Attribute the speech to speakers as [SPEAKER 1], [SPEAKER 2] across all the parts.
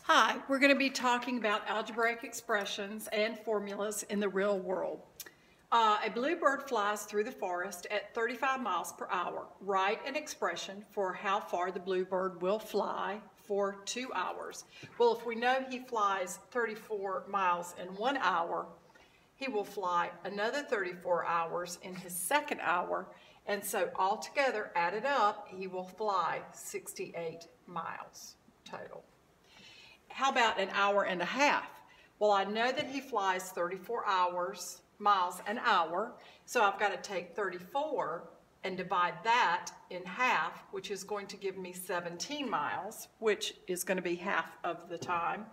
[SPEAKER 1] Hi, we're going to be talking about algebraic expressions and formulas in the real world. A bluebird flies through the forest at 35 miles per hour. Write an expression for how far the bluebird will fly for 2 hours. Well, if we know he flies 34 miles in 1 hour, he will fly another 34 hours in his second hour, and so altogether, added up, he will fly 68 miles total. How about an hour and a half? Well, I know that he flies 34 miles an hour, so I've got to take 34 and divide that in half, which is going to give me 17 miles, which is going to be half of the time.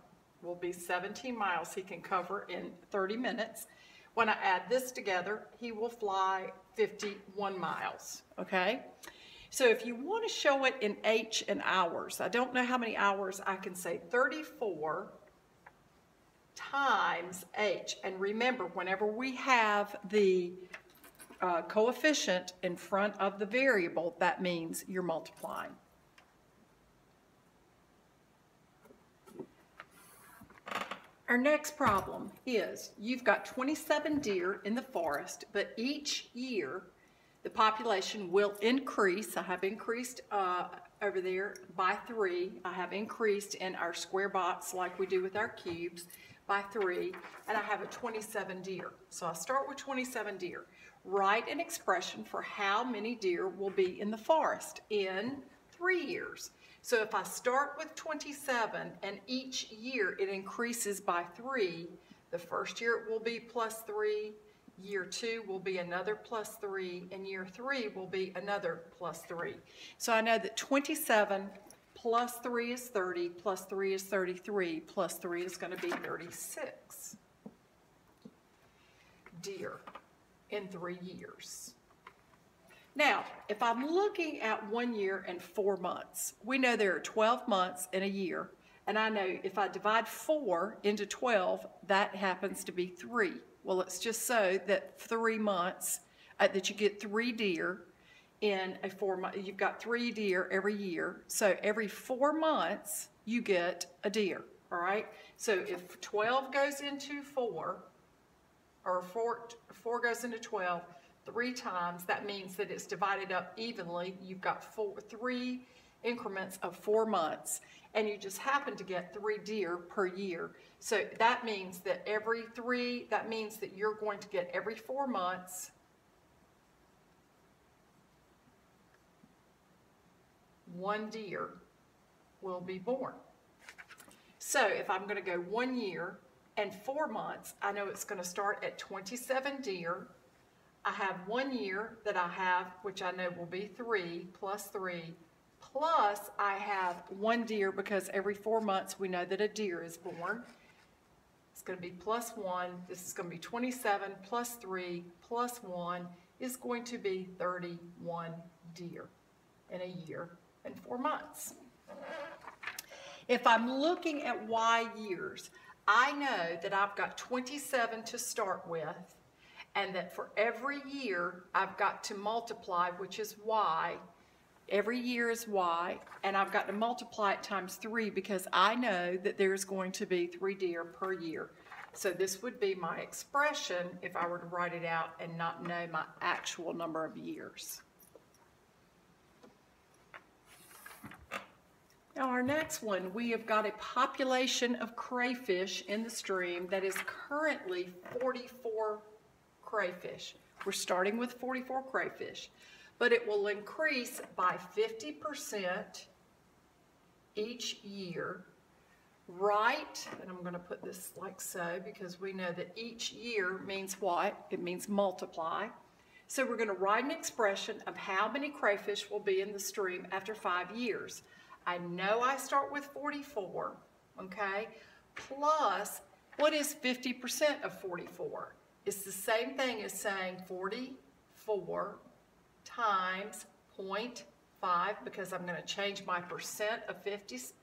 [SPEAKER 1] Will be 17 miles he can cover in 30 minutes. When I add this together, he will fly 51 miles, okay? So if you want to show it in h and hours, I don't know how many hours, I can say 34 times h. And remember, whenever we have the coefficient in front of the variable, that means you're multiplying. Our next problem is you've got 27 deer in the forest, but each year the population will increase. I have increased over there by 3. I have increased in our square box like we do with our cubes by 3, and I have a 27 deer. So I start with 27 deer. Write an expression for how many deer will be in the forest in 3 years. So if I start with 27 and each year it increases by 3, the first year it will be plus 3, year 2 will be another plus 3, and year 3 will be another plus 3. So I know that 27 plus 3 is 30, plus 3 is 33, plus 3 is going to be 36 deer in 3 years. Now, if I'm looking at 1 year and 4 months, we know there are 12 months in a year, and I know if I divide 4 into 12, that happens to be 3. Well, it's just so that 3 months, that you get 3 deer in a 4 month, you've got 3 deer every year. So every 4 months, you get a deer, all right? So if 12 goes into 4, or 4 goes into 12, 3 times, that means that it's divided up evenly. You've got 3 increments of 4 months, and you just happen to get 3 deer per year. So that means that that means that you're going to get every 4 months 1 deer will be born. So if I'm going to go 1 year and 4 months, I know it's going to start at 27 deer. I have 1 year that I have, which I know will be 3 plus 3, plus I have 1 deer because every 4 months we know that a deer is born. It's going to be plus 1. This is going to be 27 plus 3 plus 1 is going to be 31 deer in a year and 4 months. If I'm looking at Y years, I know that I've got 27 to start with, and that for every year I've got to multiply, which is Y. Every year is Y, and I've got to multiply it times 3 because I know that there's going to be 3 deer per year. So this would be my expression if I were to write it out and not know my actual number of years. Now our next one, we have got a population of crayfish in the stream that is currently 44 crayfish. We're starting with 44 crayfish, but it will increase by 50% each year. Write, and I'm going to put this like so because we know that each year means what? It means multiply. So we're going to write an expression of how many crayfish will be in the stream after 5 years. I know I start with 44, okay? Plus, what is 50% of 44? It's the same thing as saying 44 times 0.5 because I'm going to change my percent of 50%,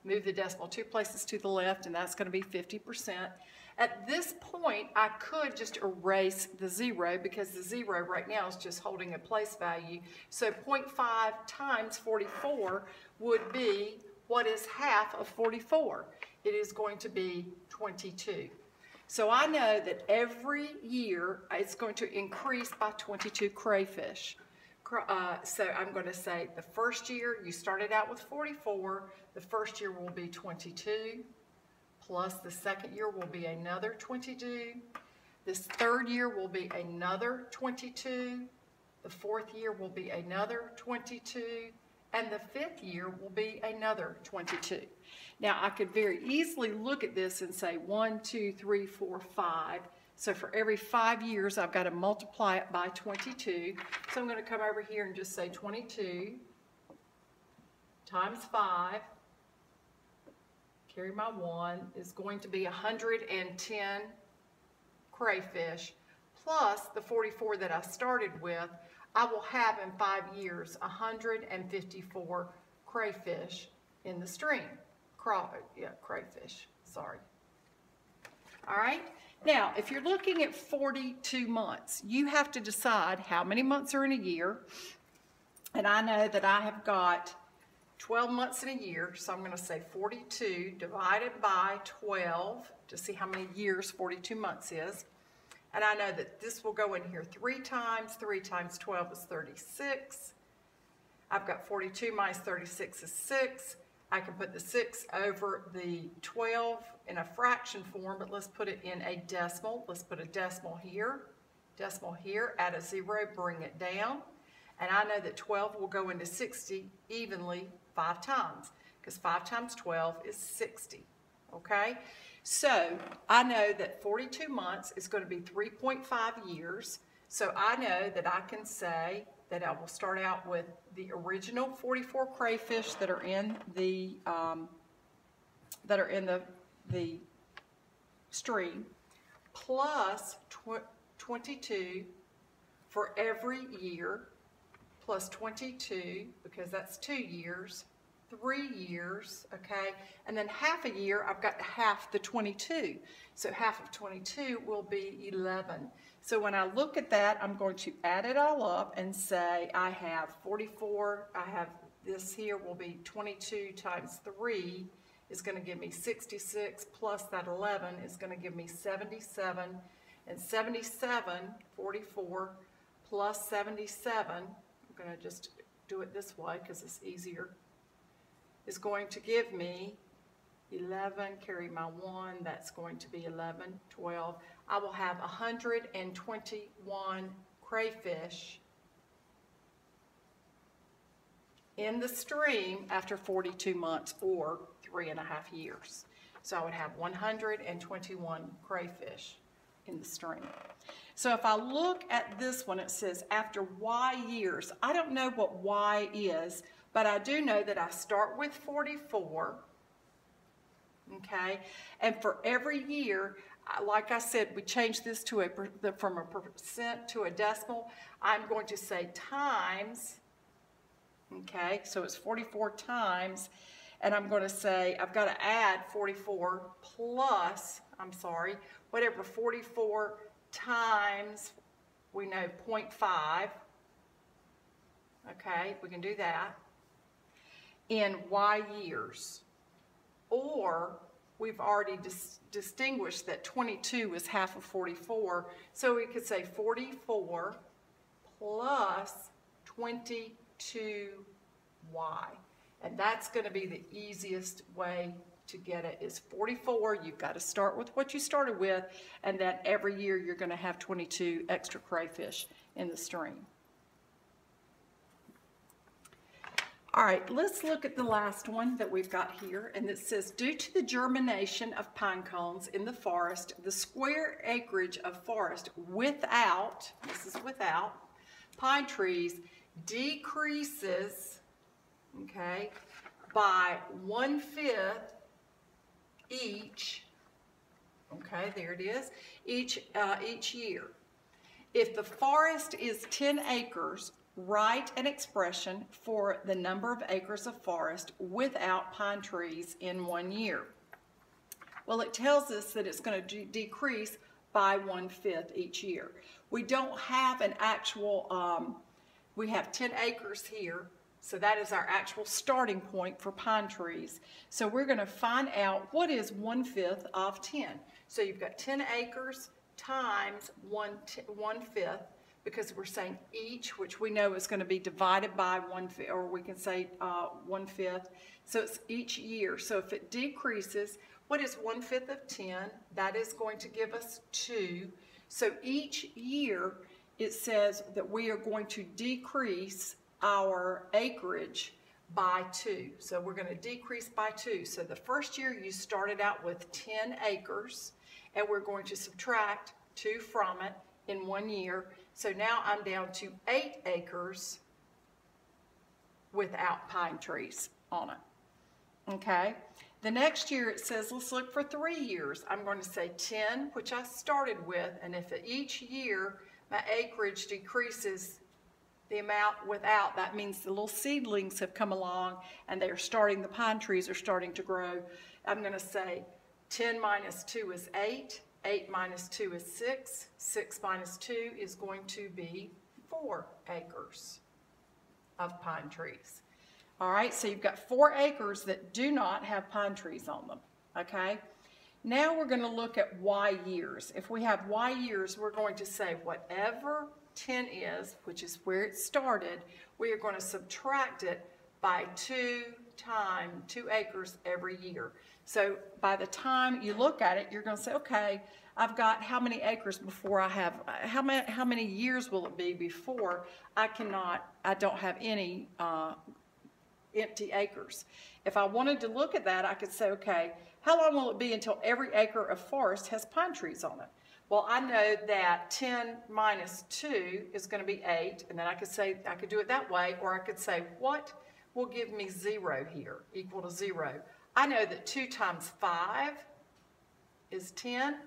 [SPEAKER 1] move the decimal 2 places to the left, and that's going to be 50%. At this point, I could just erase the 0 because the 0 right now is just holding a place value. So 0.5 times 44 would be what is half of 44? It is going to be 22. So I know that every year it's going to increase by 22 crayfish. So I'm going to say the first year you started out with 44, the first year will be 22, plus the second year will be another 22, this third year will be another 22, the fourth year will be another 22, and the fifth year will be another 22. Now I could very easily look at this and say 1, 2, 3, 4, 5. So for every 5 years, I've got to multiply it by 22. So I'm going to come over here and just say 22 times 5, carry my 1, is going to be 110 crayfish, plus the 44 that I started with. I will have in 5 years 154 crayfish in the stream. Crayfish, sorry. All right. Now, if you're looking at 42 months, you have to decide how many months are in a year. And I know that I have got 12 months in a year, so I'm going to say 42 divided by 12 to see how many years 42 months is. And I know that this will go in here 3 times. 3 times 12 is 36. I've got 42 minus 36 is 6. I can put the 6 over the 12 in a fraction form, but let's put it in a decimal. Let's put a decimal here, add a 0, bring it down. And I know that 12 will go into 60 evenly 5 times, because 5 times 12 is 60, okay? So I know that 42 months is going to be 3.5 years, so I know that I can say that I will start out with the original 44 crayfish that are in the stream, plus 22 for every year, plus 22 because that's 2 years, 3 years, okay, and then half a year I've got half the 22, so half of 22 will be 11. So when I look at that, I'm going to add it all up and say I have 44, I have this here will be 22 times 3 is going to give me 66, plus that 11 is going to give me 77, and 77, 44 plus 77, I'm going to just do it this way because it's easier, is going to give me 11, carry my 1, that's going to be 11, 12. I will have 121 crayfish in the stream after 42 months or 3.5 years. So I would have 121 crayfish in the stream. So if I look at this one, it says after Y years. I don't know what Y is, but I do know that I start with 44, okay? And for every year, like I said, we changed this to from a percent to a decimal. I'm going to say times, okay? So it's 44 times, and I'm going to say I've got to add 44 plus, whatever 44 times, we know 0.5, okay? We can do that in Y years. Or we've already distinguished that 22 is half of 44, so we could say 44 plus 22y. And that's going to be the easiest way to get it is 44. You've got to start with what you started with, and then every year you're going to have 22 extra crayfish in the stream. All right, let's look at the last one that we've got here, and it says, due to the germination of pine cones in the forest, the square acreage of forest without, this is without, pine trees decreases, okay, by 1/5 each, okay, there it is, each year. If the forest is 10 acres, write an expression for the number of acres of forest without pine trees in 1 year. Well, it tells us that it's going to decrease by 1/5 each year. We don't have an actual, we have 10 acres here, So that is our actual starting point for pine trees. So we're going to find out what is 1/5 of 10. So you've got 10 acres times 1/5, because we're saying each, which we know is going to be divided by 1/5, or we can say 1/5. So it's each year. So if it decreases, what is 1/5 of 10? That is going to give us 2. So each year it says that we are going to decrease our acreage by 2. So we're going to decrease by 2. So the first year you started out with 10 acres, and we're going to subtract 2 from it in 1 year. So now I'm down to 8 acres without pine trees on it. Okay, the next year it says let's look for 3 years. I'm going to say 10, which I started with, and if each year my acreage decreases the amount without, that means the little seedlings have come along and they are starting, the pine trees are starting to grow. I'm going to say 10 minus 2 is 8, 8 minus 2 is 6, 6 minus 2 is going to be 4 acres of pine trees. All right, so you've got 4 acres that do not have pine trees on them, okay? Now we're going to look at Y years. If we have Y years, we're going to say whatever 10 is, which is where it started, we are going to subtract it by 2 times 2 acres every year. So by the time you look at it, you're going to say, okay, I've got how many acres before I have, how many years will it be before I don't have any empty acres. If I wanted to look at that, I could say, okay, how long will it be until every acre of forest has pine trees on it? Well, I know that 10 minus 2 is going to be 8, and then I could do it that way, or I could say, what will give me 0 here, equal to 0? I know that 2 times 5 is 10,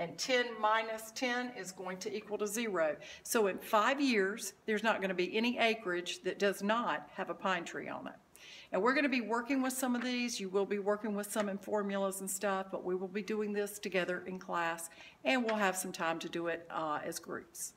[SPEAKER 1] and 10 minus 10 is going to equal to 0. So in 5 years, there's not going to be any acreage that does not have a pine tree on it. And we're going to be working with some of these. You will be working with some in formulas and stuff, but we will be doing this together in class, and we'll have some time to do it as groups.